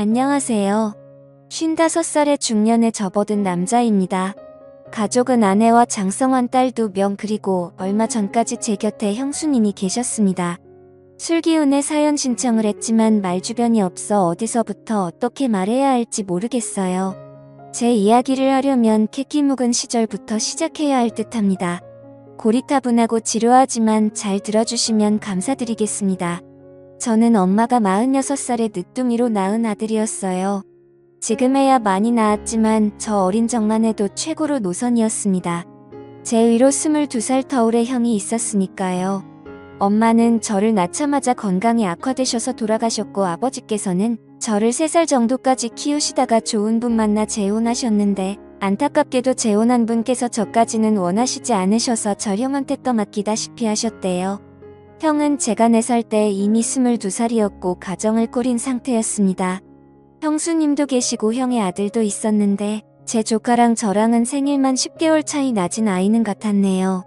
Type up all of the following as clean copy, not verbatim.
안녕하세요. 55살의 중년에 접어든 남자입니다. 가족은 아내와 장성한 딸 2명 그리고 얼마 전까지 제 곁에 형수님이 계셨습니다. 술기운에 사연 신청을 했지만 말주변이 없어 어디서부터 어떻게 말해야 할지 모르겠어요. 제 이야기를 하려면 캐키 묵은 시절부터 시작해야 할 듯합니다. 고리타분하고 지루하지만 잘 들어주시면 감사드리겠습니다. 저는 엄마가 46살의 늦둥이로 낳은 아들이었어요. 지금에야 많이 나았지만 저 어린 적만 해도 최고로 노선이었습니다. 제 위로 22살 터울의 형이 있었으니까요. 엄마는 저를 낳자마자 건강이 악화되셔서 돌아가셨고 아버지께서는 저를 3살 정도까지 키우시다가 좋은 분 만나 재혼하셨는데 안타깝게도 재혼한 분께서 저까지는 원하시지 않으셔서 절 형한테 떠맡기다시피 하셨대요. 형은 제가 4살 때 이미 22살이었고 가정을 꾸린 상태였습니다. 형수님도 계시고 형의 아들도 있었는데 제 조카랑 저랑은 생일만 10개월 차이 나진 아이는 같았네요.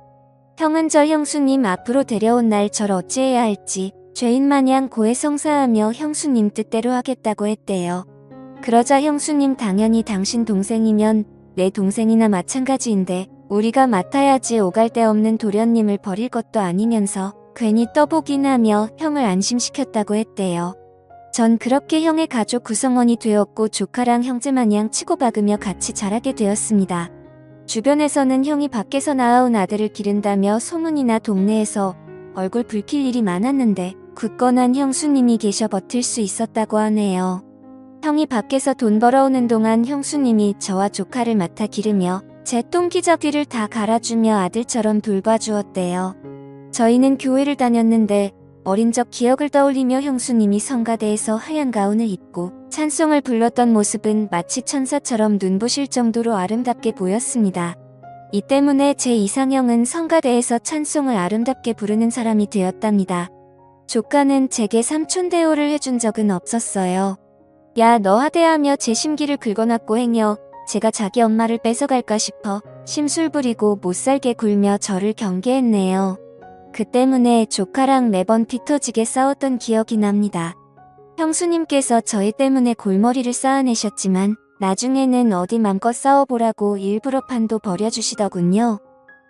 형은 저 형수님 앞으로 데려온 날 절 어찌해야 할지 죄인마냥 고해성사하며 형수님 뜻대로 하겠다고 했대요. 그러자 형수님 당연히 당신 동생이면 내 동생이나 마찬가지인데 우리가 맡아야지 오갈 데 없는 도련님을 버릴 것도 아니면서 괜히 떠보긴 하며 형을 안심시켰다고 했대요. 전 그렇게 형의 가족 구성원이 되었고 조카랑 형제마냥 치고박으며 같이 자라게 되었습니다. 주변에서는 형이 밖에서 낳아온 아들을 기른다며 소문이나 동네에서 얼굴 붉힐 일이 많았는데 굳건한 형수님이 계셔 버틸 수 있었다고 하네요. 형이 밖에서 돈 벌어오는 동안 형수님이 저와 조카를 맡아 기르며 제 똥기저귀를 다 갈아주며 아들처럼 돌봐주었대요. 저희는 교회를 다녔는데 어린 적 기억을 떠올리며 형수님이 성가대에서 하얀 가운을 입고 찬송을 불렀던 모습은 마치 천사처럼 눈부실 정도로 아름답게 보였습니다. 이 때문에 제 이상형은 성가대에서 찬송을 아름답게 부르는 사람이 되었답니다. 조카는 제게 삼촌 대우를 해준 적은 없었어요. 야 너 하대하며 제 심기를 긁어놨고 행여 제가 자기 엄마를 뺏어갈까 싶어 심술 부리고 못살게 굴며 저를 경계했네요. 그 때문에 조카랑 매번 피 터지게 싸웠던 기억이 납니다. 형수님께서 저희 때문에 골머리를 쌓아내셨지만 나중에는 어디 맘껏 싸워보라고 일부러 판도 벌여주시더군요.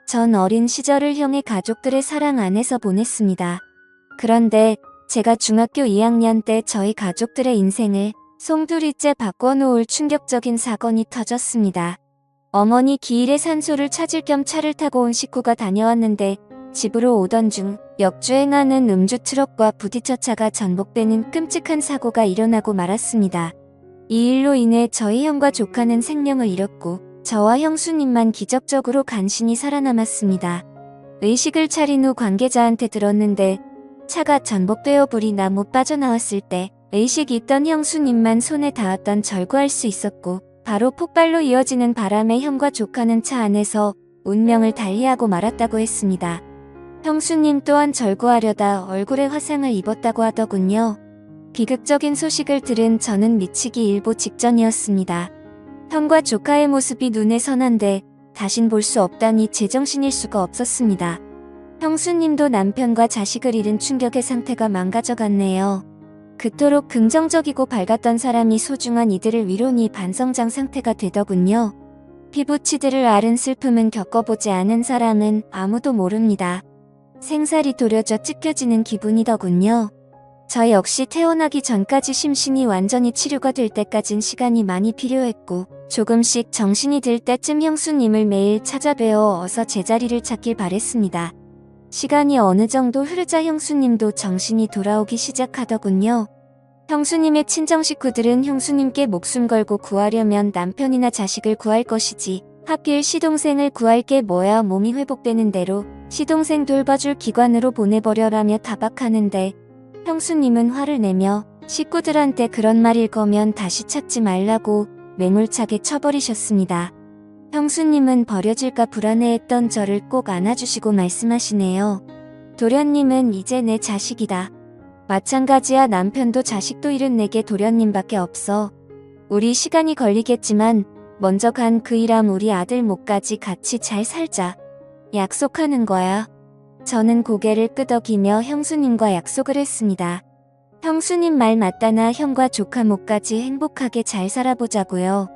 전 어린 시절을 형의 가족들의 사랑 안에서 보냈습니다. 그런데 제가 중학교 2학년 때 저희 가족들의 인생을 송두리째 바꿔놓을 충격적인 사건이 터졌습니다. 어머니 기일에 산소를 찾을 겸 차를 타고 온 식구가 다녀왔는데 집으로 오던 중 역주행하는 음주 트럭과 부딪혀 차가 전복되는 끔찍한 사고가 일어나고 말았습니다. 이 일로 인해 저희 형과 조카는 생명을 잃었고 저와 형수님만 기적적으로 간신히 살아남았습니다. 의식을 차린 후 관계자한테 들었는데 차가 전복되어 불이 나 못 빠져나왔을 때 의식이 있던 형수님만 손에 닿았던 절구할 수 있었고 바로 폭발로 이어지는 바람에 형과 조카는 차 안에서 운명을 달리하고 말았다고 했습니다. 형수님 또한 절구하려다 얼굴에 화상을 입었다고 하더군요. 비극적인 소식을 들은 저는 미치기 일보 직전이었습니다. 형과 조카의 모습이 눈에 선한데 다신 볼 수 없다니 제정신일 수가 없었습니다. 형수님도 남편과 자식을 잃은 충격의 상태가 망가져갔네요. 그토록 긍정적이고 밝았던 사람이 소중한 이들을 위로니 반성장 상태가 되더군요. 피부치드를 앓은 슬픔은 겪어보지 않은 사람은 아무도 모릅니다. 생살이 도려져 찢겨지는 기분이더군요. 저 역시 태어나기 전까지 심신이 완전히 치료가 될 때까진 시간이 많이 필요했고 조금씩 정신이 들 때쯤 형수님을 매일 찾아뵈어 어서 제자리를 찾길 바랬습니다. 시간이 어느 정도 흐르자 형수님도 정신이 돌아오기 시작하더군요. 형수님의 친정 식구들은 형수님께 목숨 걸고 구하려면 남편이나 자식을 구할 것이지 하필 시동생을 구할 게 뭐야 몸이 회복되는 대로 시동생 돌봐줄 기관으로 보내버려라며 타박하는데 형수님은 화를 내며 식구들한테 그런 말일 거면 다시 찾지 말라고 매몰차게 쳐버리셨습니다. 형수님은 버려질까 불안해했던 저를 꼭 안아주시고 말씀하시네요. 도련님은 이제 내 자식이다. 마찬가지야 남편도 자식도 잃은 내게 도련님밖에 없어. 우리 시간이 걸리겠지만 먼저 간 그 일함 우리 아들 목까지 같이 잘 살자. 약속하는 거야. 저는 고개를 끄덕이며 형수님과 약속을 했습니다. 형수님 말 맞다나 형과 조카 목까지 행복하게 잘 살아보자고요.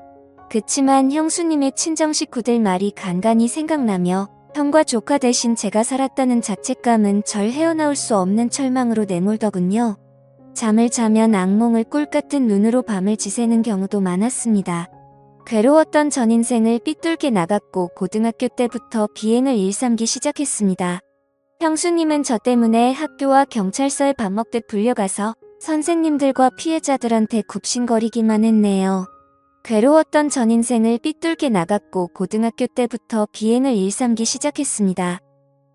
그치만 형수님의 친정 식구들 말이 간간히 생각나며 형과 조카 대신 제가 살았다는 자책감은 절 헤어나올 수 없는 철망으로 내몰더군요. 잠을 자면 악몽을 꿀 같은 눈으로 밤을 지새는 경우도 많았습니다. 괴로웠던 전 인생을 삐뚤게 나갔고 고등학교 때부터 비행을 일삼기 시작했습니다. 형수님은 저 때문에 학교와 경찰서에 밥 먹듯 불려가서 선생님들과 피해자들한테 굽신거리기만 했네요. 괴로웠던 전 인생을 삐뚤게 나갔고 고등학교 때부터 비행을 일삼기 시작했습니다.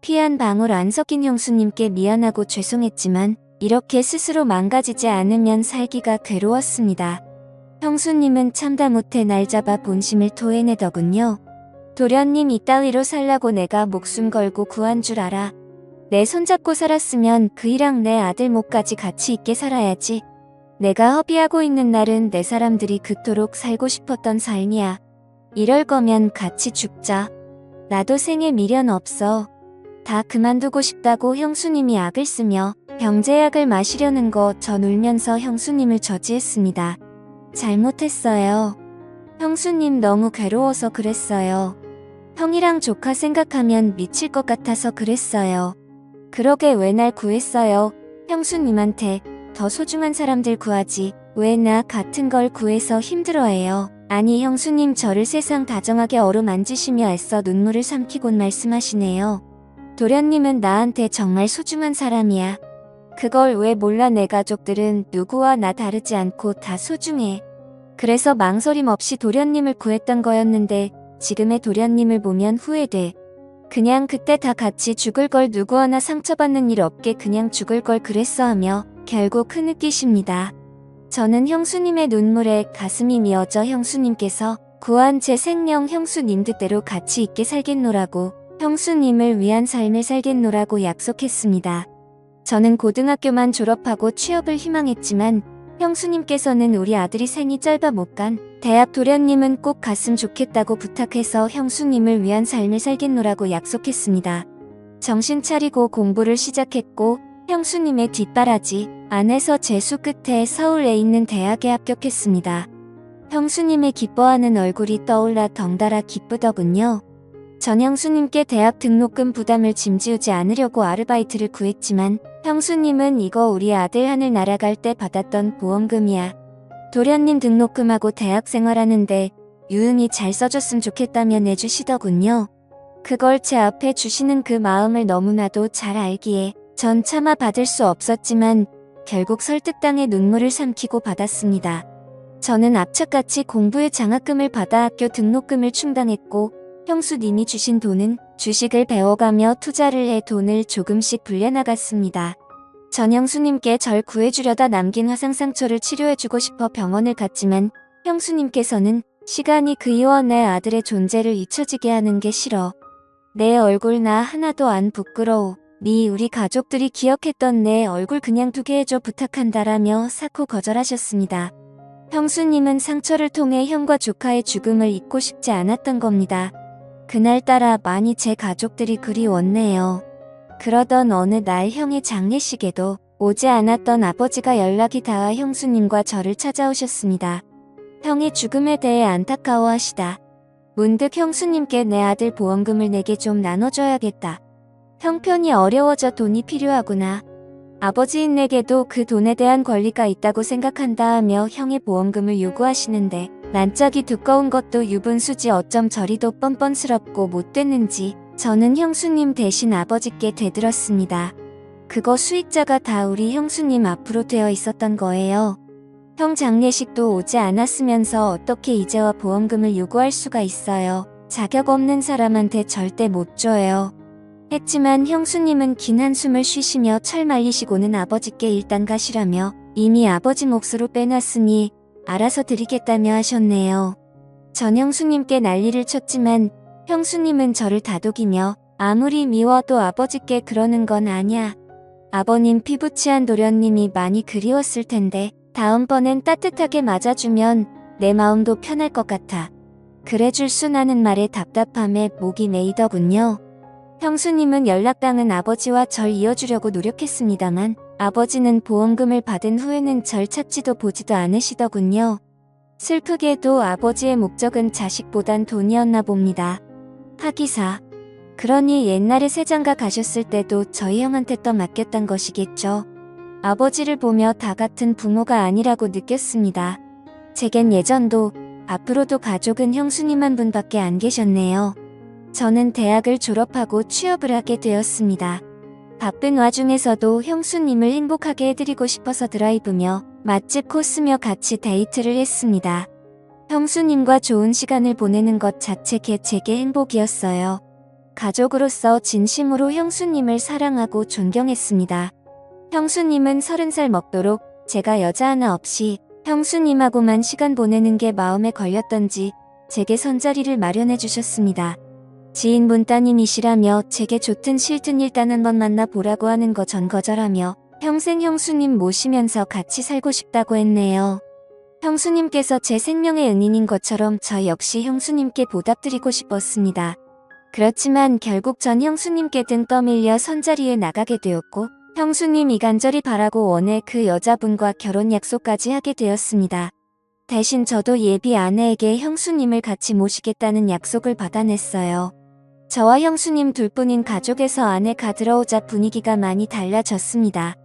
피 한 방울 안 섞인 형수님께 미안하고 죄송했지만 이렇게 스스로 망가지지 않으면 살기가 괴로웠습니다. 형수님은 참다 못해 날 잡아 본심을 토해내더군요. 도련님 이따위로 살라고 내가 목숨 걸고 구한 줄 알아. 내 손잡고 살았으면 그이랑 내 아들 목까지 같이 있게 살아야지. 내가 허비하고 있는 날은 내 사람들이 그토록 살고 싶었던 삶이야. 이럴 거면 같이 죽자. 나도 생에 미련 없어. 다 그만두고 싶다고 형수님이 약을 쓰며 병제약을 마시려는 거 전 울면서 형수님을 저지했습니다. 잘못했어요. 형수님 너무 괴로워서 그랬어요. 형이랑 조카 생각하면 미칠 것 같아서 그랬어요. 그러게 왜 날 구했어요? 형수님한테 더 소중한 사람들 구하지 왜 나 같은 걸 구해서 힘들어해요. 아니 형수님 저를 세상 다정하게 어루만지시며 애써 눈물을 삼키곤 말씀하시네요. 도련님은 나한테 정말 소중한 사람이야. 그걸 왜 몰라. 내 가족들은 누구와 나 다르지 않고 다 소중해. 그래서 망설임 없이 도련님을 구했던 거였는데 지금의 도련님을 보면 후회돼. 그냥 그때 다 같이 죽을 걸 누구 하나 상처받는 일 없게 그냥 죽을 걸 그랬어 하며 결국 흐느끼십니다. 저는 형수님의 눈물에 가슴이 미어져 형수님께서 구한 제 생명 형수님 뜻대로 같이 있게 살겠노라고 형수님을 위한 삶을 살겠노라고 약속했습니다. 저는 고등학교만 졸업하고 취업을 희망했지만 형수님께서는 우리 아들이 생이 짧아 못 간 대학 도련님은 꼭 갔으면 좋겠다고 부탁해서 형수님을 위한 삶을 살겠노라고 약속했습니다. 정신 차리고 공부를 시작했고 형수님의 뒷바라지 안에서 재수 끝에 서울에 있는 대학에 합격했습니다. 형수님의 기뻐하는 얼굴이 떠올라 덩달아 기쁘더군요. 전 형수님께 대학 등록금 부담을 짐지우지 않으려고 아르바이트를 구했지만 형수님은 이거 우리 아들 하늘 날아갈 때 받았던 보험금이야. 도련님 등록금하고 대학 생활하는데 유흥이 잘 써줬으면 좋겠다며 내주시더군요. 그걸 제 앞에 주시는 그 마음을 너무나도 잘 알기에 전 차마 받을 수 없었지만 결국 설득당해 눈물을 삼키고 받았습니다. 저는 악착같이 공부에 장학금을 받아 학교 등록금을 충당했고 형수님이 주신 돈은 주식을 배워가며 투자를 해 돈을 조금씩 불려나갔습니다. 전 형수님께 절 구해주려다 남긴 화상상처를 치료해주고 싶어 병원을 갔지만 형수님께서는 시간이 그리워 내 아들의 존재를 잊혀지게 하는 게 싫어. 내 얼굴 나 하나도 안 부끄러워. 네 우리 가족들이 기억했던 내 얼굴 그냥 두게 해줘 부탁한다라며 사코 거절하셨습니다. 형수님은 상처를 통해 형과 조카의 죽음을 잊고 싶지 않았던 겁니다. 그날따라 많이 제 가족들이 그리웠네요. 그러던 어느 날 형의 장례식에도 오지 않았던 아버지가 연락이 닿아 형수님과 저를 찾아오셨습니다. 형의 죽음에 대해 안타까워하시다. 문득 형수님께 내 아들 보험금을 내게 좀 나눠줘야겠다. 형편이 어려워져 돈이 필요하구나. 아버지인 내게도 그 돈에 대한 권리가 있다고 생각한다 하며 형의 보험금을 요구하시는데 난짝이 두꺼운 것도 유분수지 어쩜 저리도 뻔뻔스럽고 못됐는지 저는 형수님 대신 아버지께 되들었습니다. 그거 수익자가 다 우리 형수님 앞으로 되어 있었던 거예요. 형 장례식도 오지 않았으면서 어떻게 이제와 보험금을 요구할 수가 있어요. 자격 없는 사람한테 절대 못 줘요. 했지만 형수님은 긴 한숨을 쉬시며 철 말리시고는 아버지께 일단 가시라며 이미 아버지 몫으로 빼놨으니 알아서 드리겠다며 하셨네요. 전 형수님께 난리를 쳤지만 형수님은 저를 다독이며 아무리 미워도 아버지께 그러는 건 아냐. 아버님 피부치한 도련님이 많이 그리웠을 텐데 다음번엔 따뜻하게 맞아주면 내 마음도 편할 것 같아. 그래줄 순하는 말에 답답함에 목이 메이더군요. 형수님은 연락당은 아버지와 절 이어주려고 노력했습니다만 아버지는 보험금을 받은 후에는 절 찾지도 보지도 않으시더군요. 슬프게도 아버지의 목적은 자식보단 돈이었나 봅니다. 하기사. 그러니 옛날에 세장가 가셨을 때도 저희 형한테 떠맡겼단 것이겠죠. 아버지를 보며 다 같은 부모가 아니라고 느꼈습니다. 제겐 예전도 앞으로도 가족은 형수님 한 분밖에 안 계셨네요. 저는 대학을 졸업하고 취업을 하게 되었습니다. 바쁜 와중에서도 형수님을 행복하게 해드리고 싶어서 드라이브며 맛집 코스며 같이 데이트를 했습니다. 형수님과 좋은 시간을 보내는 것 자체가 제게 행복이었어요. 가족으로서 진심으로 형수님을 사랑하고 존경했습니다. 형수님은 30살 먹도록 제가 여자 하나 없이 형수님하고만 시간 보내는 게 마음에 걸렸던지 제게 선자리를 마련해 주셨습니다. 지인분 따님이시라며 제게 좋든 싫든 일단 한번 만나보라고 하는 거 전 거절하며 평생 형수님 모시면서 같이 살고 싶다고 했네요. 형수님께서 제 생명의 은인인 것처럼 저 역시 형수님께 보답드리고 싶었습니다. 그렇지만 결국 전 형수님께 등 떠밀려 선자리에 나가게 되었고 형수님 이간절히 바라고 원해 그 여자분과 결혼 약속까지 하게 되었습니다. 대신 저도 예비 아내에게 형수님을 같이 모시겠다는 약속을 받아냈어요. 저와 형수님 둘뿐인 가족에서 아내가 들어오자 분위기가 많이 달라졌습니다.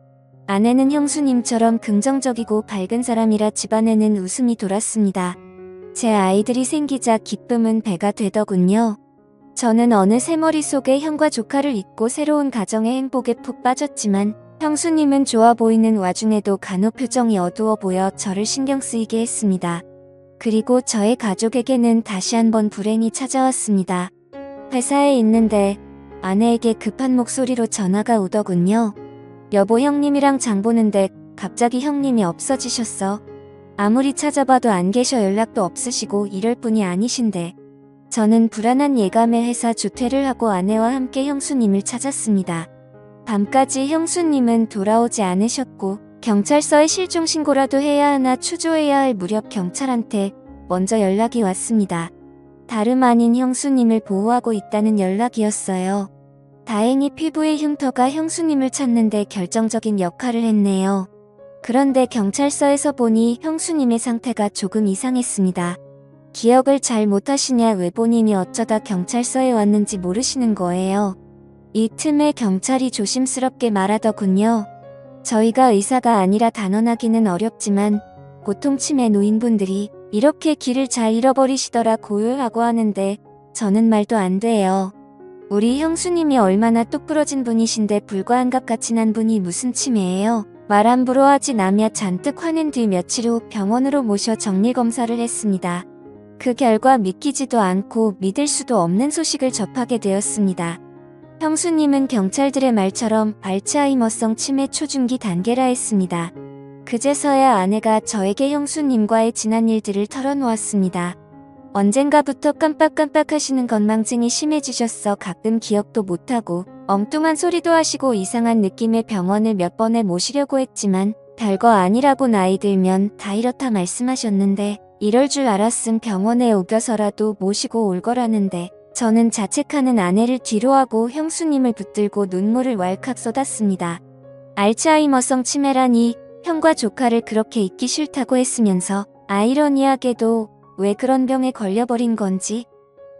아내는 형수님처럼 긍정적이고 밝은 사람이라 집안에는 웃음이 돌았습니다. 제 아이들이 생기자 기쁨은 배가 되더군요. 저는 어느새 머릿속에 형과 조카를 잊고 새로운 가정의 행복에 푹 빠졌지만 형수님은 좋아 보이는 와중에도 간혹 표정이 어두워 보여 저를 신경 쓰이게 했습니다. 그리고 저의 가족에게는 다시 한번 불행이 찾아왔습니다. 회사에 있는데 아내에게 급한 목소리로 전화가 오더군요. 여보, 형님이랑 장 보는데 갑자기 형님이 없어지셨어. 아무리 찾아봐도 안 계셔. 연락도 없으시고 이럴 분이 아니신데. 저는 불안한 예감에 회사 조퇴를 하고 아내와 함께 형수님을 찾았습니다. 밤까지 형수님은 돌아오지 않으셨고 경찰서에 실종 신고라도 해야 하나 추조해야 할 무렵 경찰한테 먼저 연락이 왔습니다. 다름 아닌 형수님을 보호하고 있다는 연락이었어요. 다행히 피부의 흉터가 형수님을 찾는데 결정적인 역할을 했네요. 그런데 경찰서에서 보니 형수님의 상태가 조금 이상했습니다. 기억을 잘 못하시냐, 왜 본인이 어쩌다 경찰서에 왔는지 모르시는 거예요. 이 틈에 경찰이 조심스럽게 말하더군요. 저희가 의사가 아니라 단언하기는 어렵지만 보통 치매 노인분들이 이렇게 길을 잘 잃어버리시더라 고요하고 하는데 저는 말도 안 돼요. 우리 형수님이 얼마나 똑부러진 분이신데 불과 한갑같이 친한 분이 무슨 치매예요. 말 함부로 하지 나며 잔뜩 화낸 뒤 며칠 후 병원으로 모셔 정밀검사를 했습니다. 그 결과 믿기지도 않고 믿을 수도 없는 소식을 접하게 되었습니다. 형수님은 경찰들의 말처럼 알츠하이머성 치매 초중기 단계라 했습니다. 그제서야 아내가 저에게 형수님과의 지난 일들을 털어놓았습니다. 언젠가부터 깜빡깜빡 하시는 건망증이 심해지셨어. 가끔 기억도 못하고 엉뚱한 소리도 하시고 이상한 느낌의 병원을 몇 번에 모시려고 했지만 별거 아니라고 나이 들면 다 이렇다 말씀하셨는데 이럴 줄 알았음 병원에 우겨서라도 모시고 올 거라는데 저는 자책하는 아내를 뒤로하고 형수님을 붙들고 눈물을 왈칵 쏟았습니다. 알츠하이머성 치매라니 형과 조카를 그렇게 잊기 싫다고 했으면서 아이러니하게도 왜 그런 병에 걸려버린 건지.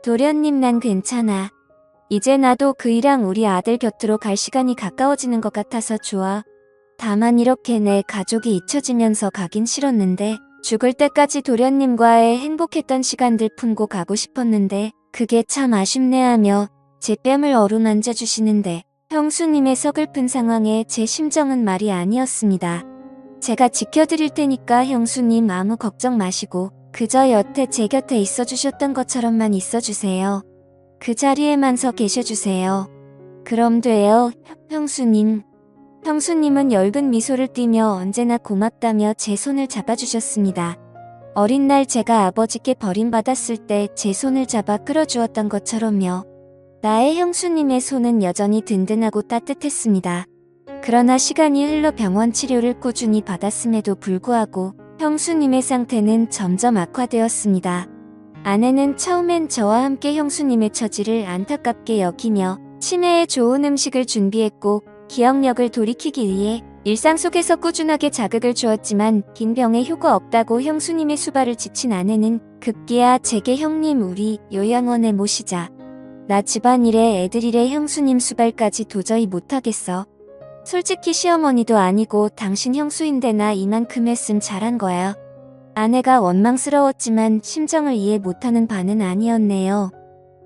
도련님, 난 괜찮아. 이제 나도 그이랑 우리 아들 곁으로 갈 시간이 가까워지는 것 같아서 좋아. 다만 이렇게 내 가족이 잊혀지면서 가긴 싫었는데 죽을 때까지 도련님과의 행복했던 시간들 품고 가고 싶었는데 그게 참 아쉽네 하며 제 뺨을 어루만져 주시는데 형수님의 서글픈 상황에 제 심정은 말이 아니었습니다. 제가 지켜드릴 테니까 형수님 아무 걱정 마시고 그저 여태 제 곁에 있어주셨던 것처럼만 있어주세요. 그 자리에만 서 계셔주세요. 그럼 돼요, 형수님. 형수님은 엷은 미소를 띠며 언제나 고맙다며 제 손을 잡아주셨습니다. 어린 날 제가 아버지께 버림받았을 때 제 손을 잡아 끌어주었던 것처럼요. 나의 형수님의 손은 여전히 든든하고 따뜻했습니다. 그러나 시간이 흘러 병원 치료를 꾸준히 받았음에도 불구하고 형수님의 상태는 점점 악화되었습니다. 아내는 처음엔 저와 함께 형수님의 처지를 안타깝게 여기며 치매에 좋은 음식을 준비했고 기억력을 돌이키기 위해 일상 속에서 꾸준하게 자극을 주었지만 긴 병에 효과 없다고 형수님의 수발을 지친 아내는 급기야 제게 형님 우리 요양원에 모시자. 나 집안일에 애들일에 형수님 수발까지 도저히 못하겠어. 솔직히 시어머니도 아니고 당신 형수인데 나 이만큼 했음 잘한 거야. 아내가 원망스러웠지만 심정을 이해 못하는 바는 아니었네요.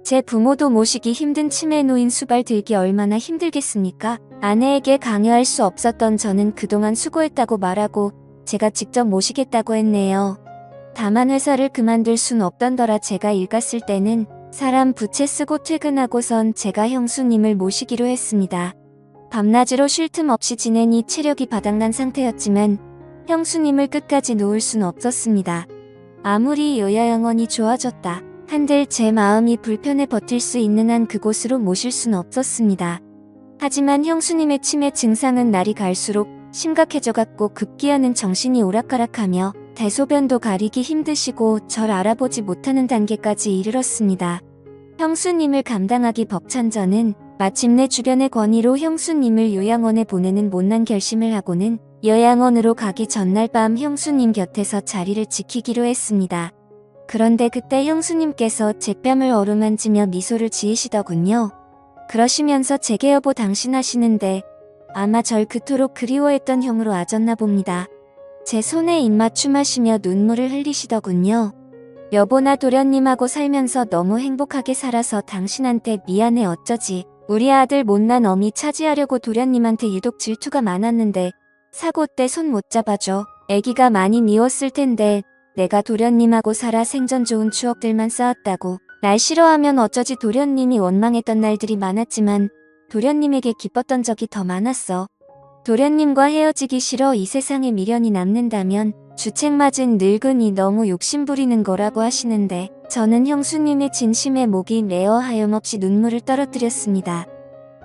제 부모도 모시기 힘든 치매에 놓인 수발 들기 얼마나 힘들겠습니까? 아내에게 강요할 수 없었던 저는 그동안 수고했다고 말하고 제가 직접 모시겠다고 했네요. 다만 회사를 그만둘 순 없던더라 제가 일 갔을 때는 사람 부채 쓰고 퇴근하고선 제가 형수님을 모시기로 했습니다. 밤낮으로 쉴 틈 없이 지내니 체력이 바닥난 상태였지만 형수님을 끝까지 놓을 순 없었습니다. 아무리 요양원이 좋아졌다 한들 제 마음이 불편해 버틸 수 있는 한 그곳으로 모실 순 없었습니다. 하지만 형수님의 치매 증상은 날이 갈수록 심각해져갔고 급기야는 정신이 오락가락하며 대소변도 가리기 힘드시고 절 알아보지 못하는 단계까지 이르렀습니다. 형수님을 감당하기 벅찬 저는 마침내 주변의 권위로 형수님을 요양원에 보내는 못난 결심을 하고는 요양원으로 가기 전날 밤 형수님 곁에서 자리를 지키기로 했습니다. 그런데 그때 형수님께서 제 뺨을 어루만지며 미소를 지으시더군요. 그러시면서 제게 여보 당신 하시는데 아마 절 그토록 그리워했던 형으로 아졌나 봅니다. 제 손에 입맞춤하시며 눈물을 흘리시더군요. 여보 나 도련님하고 살면서 너무 행복하게 살아서 당신한테 미안해 어쩌지. 우리 아들 못난 어미 차지하려고 도련님한테 유독 질투가 많았는데 사고 때 손 못 잡아줘. 애기가 많이 미웠을 텐데 내가 도련님하고 살아 생전 좋은 추억들만 쌓았다고. 날 싫어하면 어쩌지 도련님이 원망했던 날들이 많았지만 도련님에게 기뻤던 적이 더 많았어. 도련님과 헤어지기 싫어 이 세상에 미련이 남는다면 주책 맞은 늙은이 너무 욕심부리는 거라고 하시는데 저는 형수님의 진심에 목이 메어 하염없이 눈물을 떨어뜨렸습니다.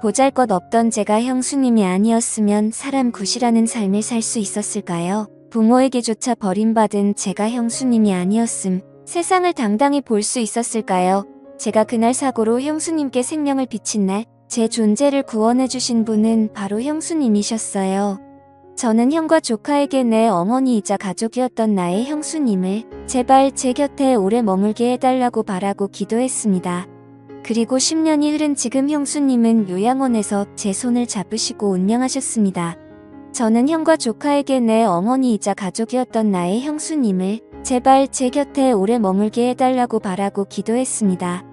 보잘것없던 제가 형수님이 아니었으면 사람 굿이라는 삶을 살 수 있었을까요? 부모에게조차 버림받은 제가 형수님이 아니었음 세상을 당당히 볼 수 있었을까요? 제가 그날 사고로 형수님께 생명을 비친 날 제 존재를 구원해주신 분은 바로 형수님이셨어요. 저는 형과 조카에게 내 어머니이자 가족이었던 나의 형수님을 제발 제 곁에 오래 머물게 해달라고 바라고 기도했습니다. 그리고 10년이 흐른 지금 형수님은 요양원에서 제 손을 잡으시고 운명하셨습니다. 저는 형과 조카에게 내 어머니이자 가족이었던 나의 형수님을 제발 제 곁에 오래 머물게 해달라고 바라고 기도했습니다.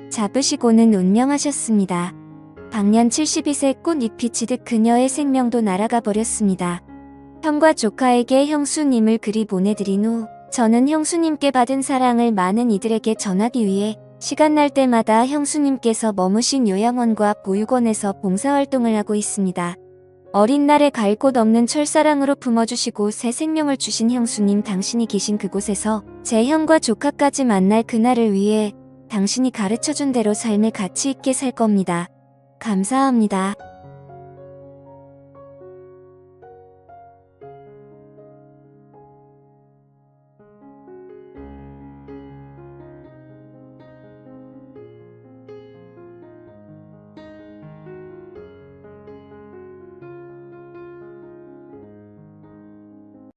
잡으시고는 운명하셨습니다. 방년 72세 꽃잎이 지듯 그녀의 생명도 날아가 버렸습니다. 형과 조카에게 형수님을 그리 보내드린 후 저는 형수님께 받은 사랑을 많은 이들에게 전하기 위해 시간 날 때마다 형수님께서 머무신 요양원과 보육원에서 봉사활동을 하고 있습니다. 어린 날에 갈 곳 없는 철사랑으로 품어주시고 새 생명을 주신 형수님 당신이 계신 그곳에서 제 형과 조카까지 만날 그날을 위해 당신이 가르쳐준 대로 삶을 가치 있게 살 겁니다. 감사합니다.